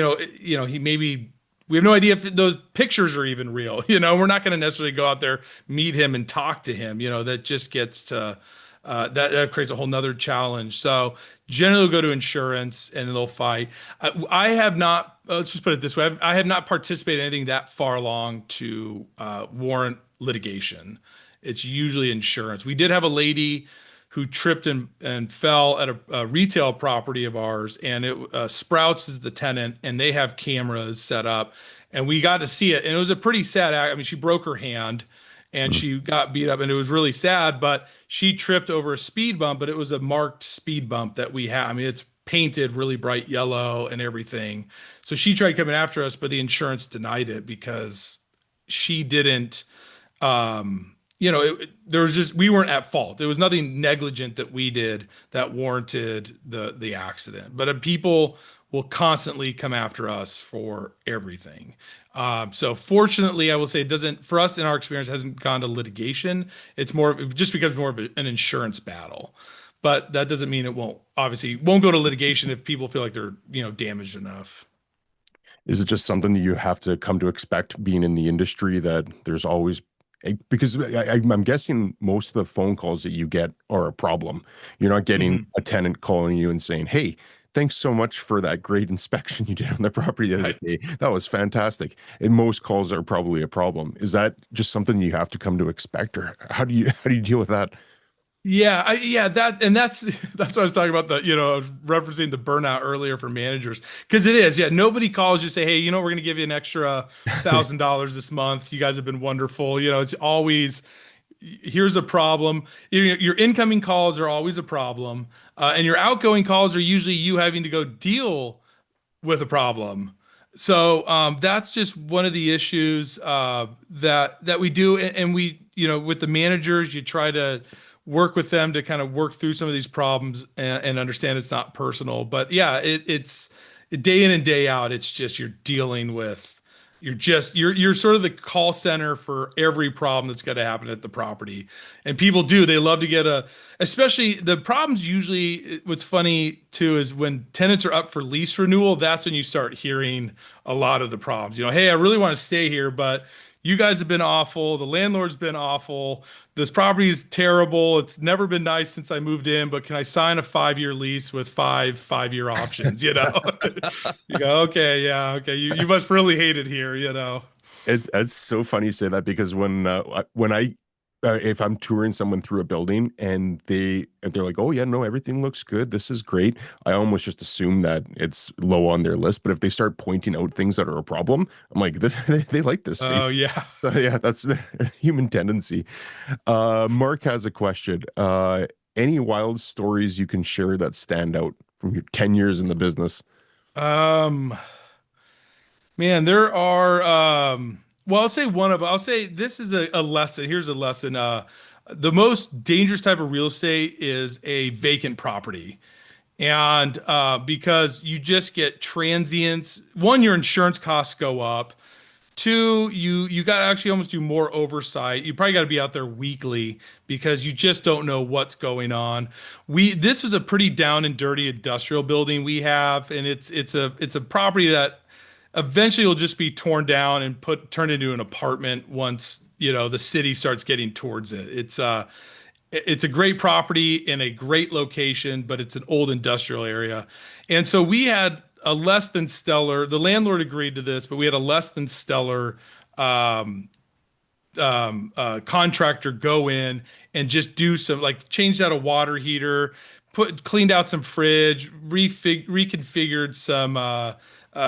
S2: have no idea if those pictures are even real. We're not going to necessarily go out there, meet him and talk to him. That just gets to, that creates a whole nother challenge. So generally we'll go to insurance and they'll fight. I have not, let's just put it this way. I have not participated in anything that far along to warrant litigation. It's usually insurance. We did have a lady who tripped and fell at a retail property of ours, and Sprouts is the tenant, and they have cameras set up, and we got to see it, and it was a pretty sad act. I mean, she broke her hand, and she got beat up, and it was really sad. But she tripped over a speed bump, but it was a marked speed bump that we have. I mean, it's painted really bright yellow and everything. So she tried coming after us, but the insurance denied it because she didn't. There was just, we weren't at fault. There was nothing negligent that we did that warranted the accident. But people will constantly come after us for everything. So fortunately, I will say it doesn't, for us in our experience, hasn't gone to litigation. It just becomes more of an insurance battle. But that doesn't mean it won't go to litigation if people feel like they're, damaged enough.
S1: Is it just something that you have to come to expect being in the industry, that there's always, because I'm guessing most of the phone calls that you get are a problem. You're not getting a tenant calling you and saying, "Hey, Thanks so much for that great inspection you did on the property the other
S2: Right.
S1: day. That was fantastic. And most calls are probably a problem. Is that just something you have to come to expect, or how do you deal with that?
S2: Yeah, that and that's that's what I was talking about referencing the burnout earlier for managers because it is. Yeah, nobody calls you say, "Hey, we're going to give you an extra $1,000 this month. You guys have been wonderful." It's always here's a problem. Your incoming calls are always a problem, and your outgoing calls are usually you having to go deal with a problem. So that's just one of the issues that we do, and we, with the managers, you try to work with them to kind of work through some of these problems and understand it's not personal. But yeah, it's day in and day out. It's just you're dealing with. You're sort of the call center for every problem that's going to happen at the property. And people do, they love to get especially the problems usually, what's funny too is when tenants are up for lease renewal, that's when you start hearing a lot of the problems. Hey, I really want to stay here, but you guys have been awful. The landlord's been awful. This property is terrible. It's never been nice since I moved in, but can I sign a 5-year lease with five-year options? You go, okay, yeah, okay. You must really hate it here.
S1: It's so funny you say that because when I if I'm touring someone through a building and they're like, "Oh yeah, no, everything looks good. This is great." I almost just assume that it's low on their list. But if they start pointing out things that are a problem, I'm like, they like this
S2: Oh
S1: space.
S2: yeah.
S1: So yeah, that's the human tendency. Mark has a question. Any wild stories you can share that stand out from your 10 years in the business?
S2: Um, Man, there are well, I'll say this is a lesson. Here's a lesson. The most dangerous type of real estate is a vacant property. And because you just get transients, one, your insurance costs go up. Two, you got to actually almost do more oversight. You probably got to be out there weekly because you just don't know what's going on. This is a pretty down and dirty industrial building we have, and it's a property that eventually will just be torn down and turned into an apartment once the city starts getting towards it. It's a great property in a great location, but it's an old industrial area. And so we had a less than stellar, the landlord agreed to this, but we had a less than stellar um, contractor go in and just do some, like, changed out a water heater, cleaned out some fridge, reconfigured some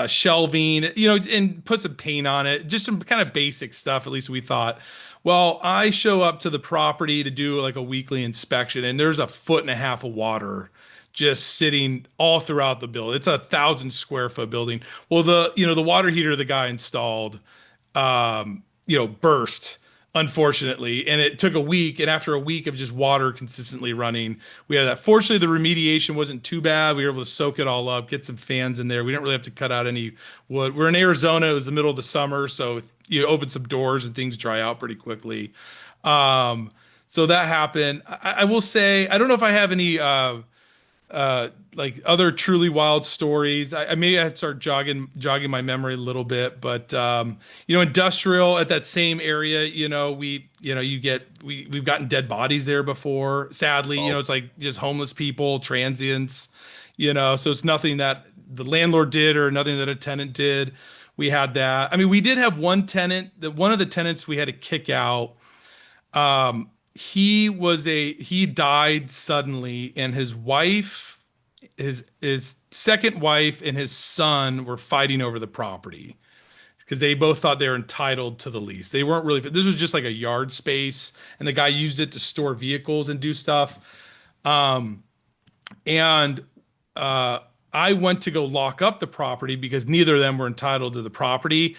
S2: shelving, and put some paint on it, just some kind of basic stuff, at least we thought. Well, I show up to the property to do like a weekly inspection, and there's a foot and a half of water just sitting all throughout the building. It's a 1,000 square foot building. Well, the water heater the guy installed, burst, unfortunately, and it took a week. And after a week of just water consistently running, we had that. Fortunately, the remediation wasn't too bad. We were able to soak it all up, get some fans in there. We didn't really have to cut out any wood. We're in Arizona. It was the middle of the summer, so you open some doors and things dry out pretty quickly. So that happened. I will say, I don't know if I have any like other truly wild stories. I maybe I have to start jogging my memory a little bit, but industrial at that same area, we've gotten dead bodies there before. Sadly,
S1: Oh,
S2: it's like just homeless people, transients, so it's nothing that the landlord did or nothing that a tenant did. We had that. I mean, we did have one tenant that one of the tenants we had to kick out. He died suddenly, and his wife, his second wife, and his son were fighting over the property because they both thought they were entitled to the lease. They weren't really. This was just like a yard space, and the guy used it to store vehicles and do stuff. And I went to go lock up the property because neither of them were entitled to the property.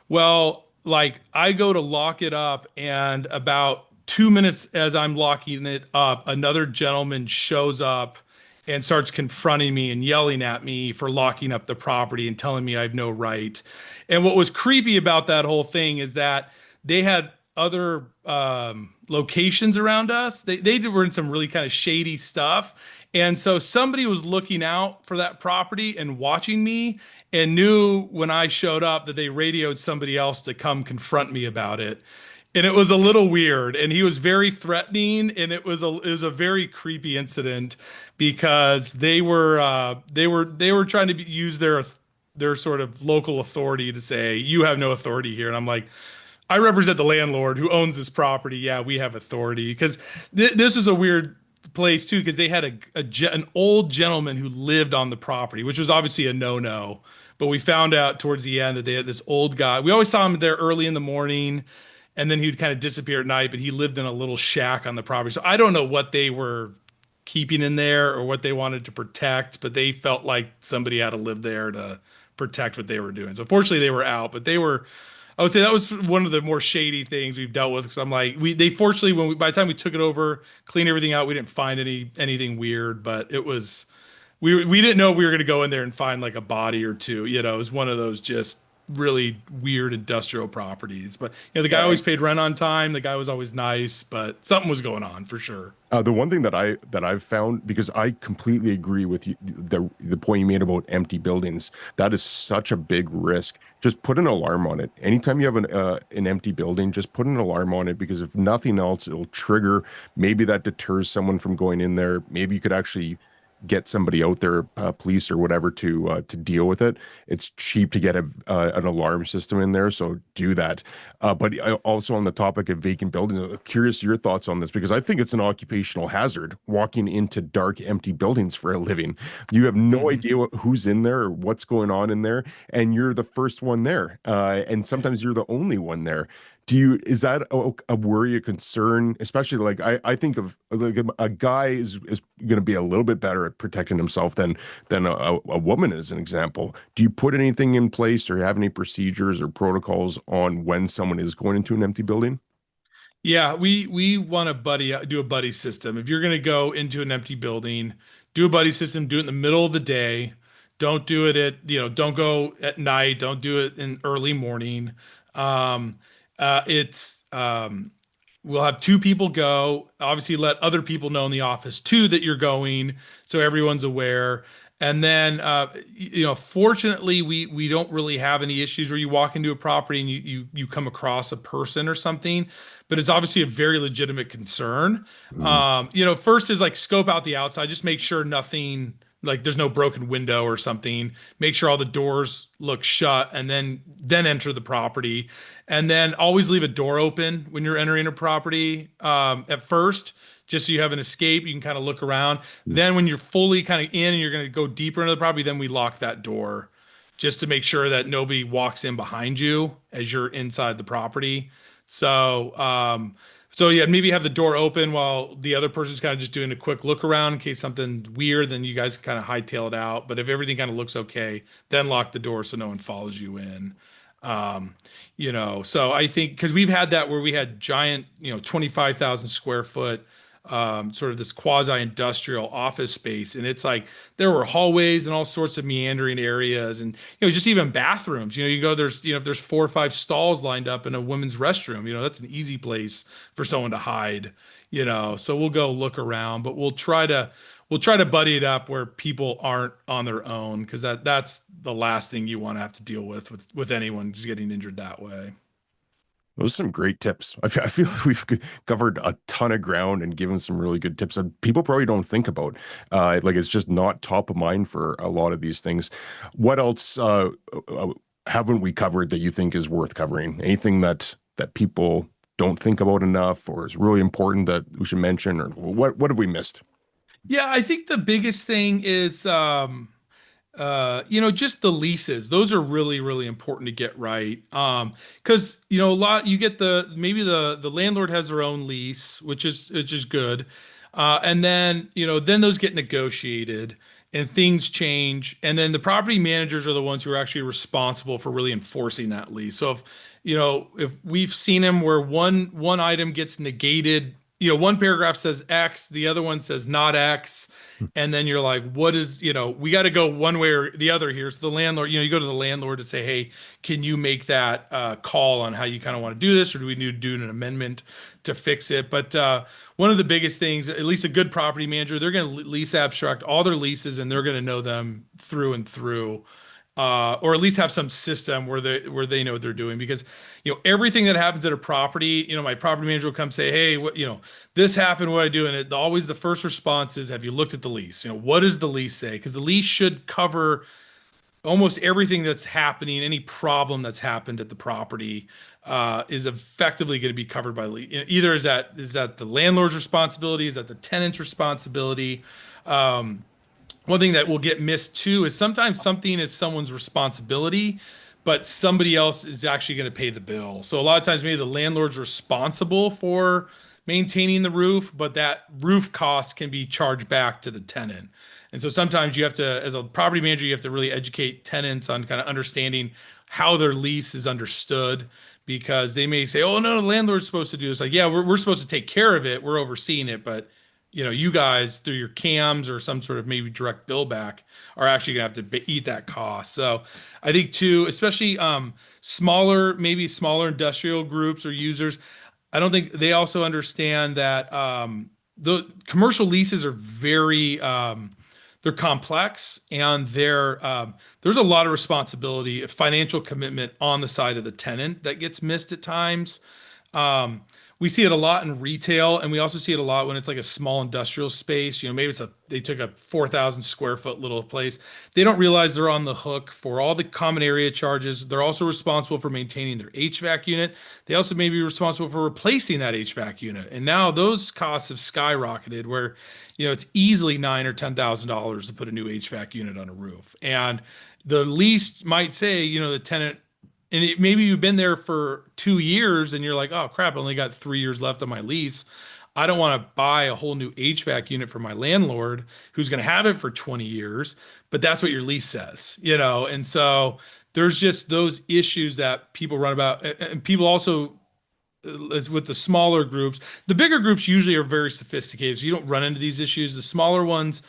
S2: Well, like, I go to lock it up, and about 2 minutes as I'm locking it up, another gentleman shows up and starts confronting me and yelling at me for locking up the property and telling me I have no right. And what was creepy about that whole thing is that they had other locations around us. They were in some really kind of shady stuff. And so somebody was looking out for that property and watching me and knew when I showed up that they radioed somebody else to come confront me about it. and it was a little weird, and he was very threatening, and it was a very creepy incident because they were trying to use their sort of local authority to say you have no authority here, and I'm like, I represent the landlord who owns this property. Yeah, we have authority because this is a weird place too because they had an old gentleman who lived on the property, which was obviously a no-no. But we found out towards the end that they had this old guy. We always saw him there early in the morning, and then he would kind of disappear at night. But he lived in a little shack on the property, so I don't know what they were keeping in there or what they wanted to protect. But they felt like somebody had to live there to protect what they were doing. So fortunately, they were out, but they were. I would say that was one of the more shady things we've dealt with. Because I'm like, they fortunately by the time we took it over, cleaned everything out, we didn't find anything weird. But it was we didn't know we were going to go in there and find like a body or two. It was one of those just really weird industrial properties. But the guy always paid rent on time. The guy was always nice, but something was going on for sure.
S1: The one thing that I've found, because I completely agree with you, the point you made about empty buildings, that is such a big risk. Just put an alarm on it. Anytime you have an empty building, just put an alarm on it, because if nothing else, it'll trigger. Maybe that deters someone from going in there. Maybe you could actually get somebody out there, police or whatever, to deal with it. It's cheap to get an alarm system in there, so do that. But also on the topic of vacant buildings, I'm curious your thoughts on this, because I think it's an occupational hazard walking into dark, empty buildings for a living. You have no
S2: Mhm.
S1: idea who's in there or what's going on in there, and you're the first one there, and sometimes you're the only one there. Is that a worry, a concern? Especially, like, I think of like a guy is going to be a little bit better at protecting himself than a woman, as an example. Do you put anything in place or have any procedures or protocols on when someone is going into an empty building?
S2: Yeah, we want to do a buddy system. If you're going to go into an empty building, do a buddy system, do it in the middle of the day. Don't do it don't go at night, don't do it in early morning. Um it's We'll have two people go. Obviously, let other people know in the office too that you're going, so everyone's aware. And then, fortunately, we don't really have any issues where you walk into a property and you come across a person or something. But it's obviously a very legitimate concern.
S3: Mm.
S2: First is like scope out the outside, just make sure nothing like there's no broken window or something. Make sure all the doors look shut, and then enter the property. And then always leave a door open when you're entering a property at first, just so you have an escape. You can kind of look around. Then when you're fully kind of in and you're going to go deeper into the property, then we lock that door just to make sure that nobody walks in behind you as you're inside the property. So, so yeah, maybe have the door open while the other person's kind of just doing a quick look around in case something weird, then you guys kind of hightail it out. But if everything kind of looks okay, then lock the door so no one follows you in. So I think because we've had that where we had giant, 25,000 square foot, sort of this quasi-industrial office space, and it's like there were hallways and all sorts of meandering areas, and just even bathrooms. You go if there's 4 or 5 stalls lined up in a women's restroom, that's an easy place for someone to hide. So we'll go look around, but we'll try to buddy it up where people aren't on their own, because that's the last thing you want to have to deal with anyone just getting injured that way.
S1: Those are some great tips. I feel like we've covered a ton of ground and given some really good tips that people probably don't think about. Like, it's just not top of mind for a lot of these things. What else haven't we covered that you think is worth covering? Anything that people don't think about enough, or is really important that we should mention, or what have we missed?
S2: Yeah, I think the biggest thing is just the leases. Those are really, really important to get right. Because a lot you get maybe the landlord has their own lease, which is good. And then those get negotiated and things change. And then the property managers are the ones who are actually responsible for really enforcing that lease. So if we've seen them where one item gets negated, one paragraph says X, the other one says not X, and then you're like, what is, we got to go one way or the other here. So the landlord, you go to the landlord to say, hey, can you make that call on how you kind of want to do this, or do we need to do an amendment to fix it? But one of the biggest things, at least a good property manager, they're going to lease abstract all their leases, and they're going to know them through and through. or at least have some system where they know what they're doing. Because everything that happens at a property, my property manager will come say, hey, what this happened, what I do, and always the first response is, have you looked at the lease? What does the lease say? Because the lease should cover almost everything that's happening, any problem that's happened at the property is effectively going to be covered by lease. Either is that the landlord's responsibility, is that the tenant's responsibility? One thing that will get missed too is sometimes something is someone's responsibility, but somebody else is actually going to pay the bill. So a lot of times maybe the landlord's responsible for maintaining the roof, but that roof cost can be charged back to the tenant. And so sometimes you have to, as a property manager, you have to really educate tenants on kind of understanding how their lease is understood, because they may say, oh, no, the landlord's supposed to do this. Like, yeah, we're supposed to take care of it. We're overseeing it. But, you guys through your cams or some sort of maybe direct bill back are actually gonna have to eat that cost. So I think too, especially maybe smaller industrial groups or users, I don't think they also understand that the commercial leases are very they're complex, and there's a lot of responsibility, a financial commitment on the side of the tenant that gets missed at times. We see it a lot in retail, and we also see it a lot when it's like a small industrial space. Maybe they took a 4,000 square foot little place. They don't realize they're on the hook for all the common area charges. They're also responsible for maintaining their HVAC unit. They also may be responsible for replacing that HVAC unit. And now those costs have skyrocketed, where it's easily $9,000 or $10,000 to put a new HVAC unit on a roof. And the lease might say, the tenant, and maybe you've been there for 2 years and you're like, oh crap, I only got 3 years left on my lease. I don't want to buy a whole new HVAC unit for my landlord who's going to have it for 20 years, but that's what your lease says, And so there's just those issues that people run about. And people also, with the smaller groups, the bigger groups usually are very sophisticated, so you don't run into these issues. The smaller ones,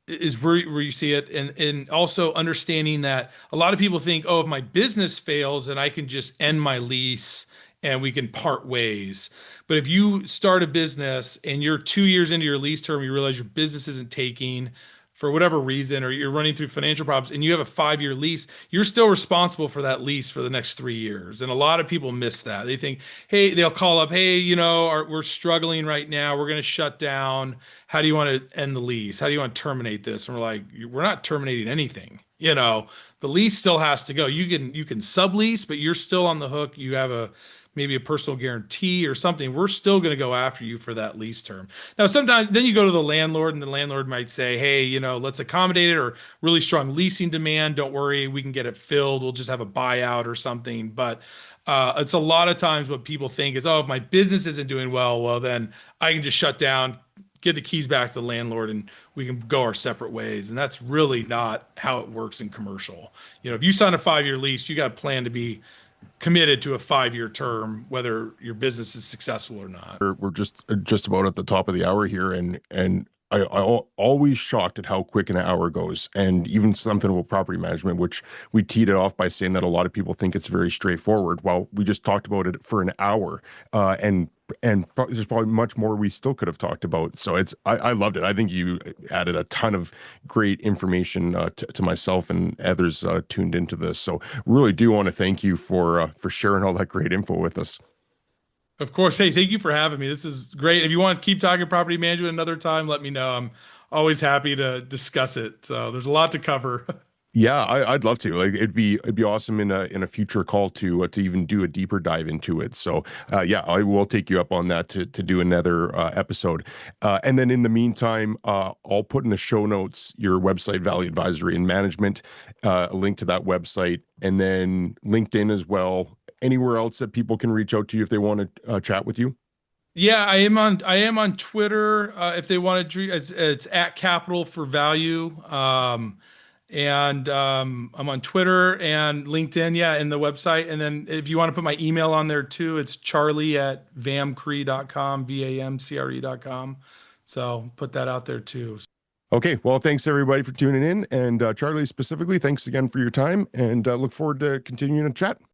S2: is where you see it. And also understanding that a lot of people think, oh, if my business fails, then I can just end my lease and we can part ways. But if you start a business and you're 2 years into your lease term, you realize your business isn't taking for whatever reason, or you're running through financial problems and you have a 5-year lease, you're still responsible for that lease for the next 3 years. And a lot of people miss that. They think, hey, they'll call up, hey, we're struggling right now. We're going to shut down. How do you want to end the lease? How do you want to terminate this? And we're like, we're not terminating anything. The lease still has to go. You can sublease, but you're still on the hook. You have maybe a personal guarantee or something. We're still going to go after you for that lease term. Now, sometimes then you go to the landlord, and the landlord might say, hey, let's accommodate it, or really strong leasing demand. Don't worry, we can get it filled. We'll just have a buyout or something. But it's a lot of times what people think is, oh, if my business isn't doing well, then I can just shut down, give the keys back to the landlord, and we can go our separate ways. And that's really not how it works in commercial. If you sign a 5-year lease, you got to plan to be committed to a 5-year term, whether your business is successful or not.
S1: We're just about at the top of the hour here, and I always shocked at how quick an hour goes. And even something about property management, which we teed it off by saying that a lot of people think it's very straightforward. Well, we just talked about it for an hour, and there's probably much more we still could have talked about. So I loved it. I think you added a ton of great information to myself and others tuned into this. So really do want to thank you for sharing all that great info with us.
S2: Of course. Hey, thank you for having me. This is great. If you want to keep talking property management another time, let me know. I'm always happy to discuss it. So there's a lot to cover.
S1: Yeah, I'd love to. Like it'd be awesome in a future call to even do a deeper dive into it. So yeah, I will take you up on that to do another episode. And then in the meantime, I'll put in the show notes your website, Valley Advisory and Management, a link to that website, and then LinkedIn as well. Anywhere else that people can reach out to you if they want to chat with you?
S2: Yeah, I am on Twitter. If they want to, it's at Capital for Value. And I'm on Twitter and LinkedIn, yeah, and the website. And then if you want to put my email on there too, it's charlie@vamcre.com, VAMCRE.com. So put that out there too.
S1: Okay, well, thanks everybody for tuning in. And Charlie specifically, thanks again for your time, and look forward to continuing to chat.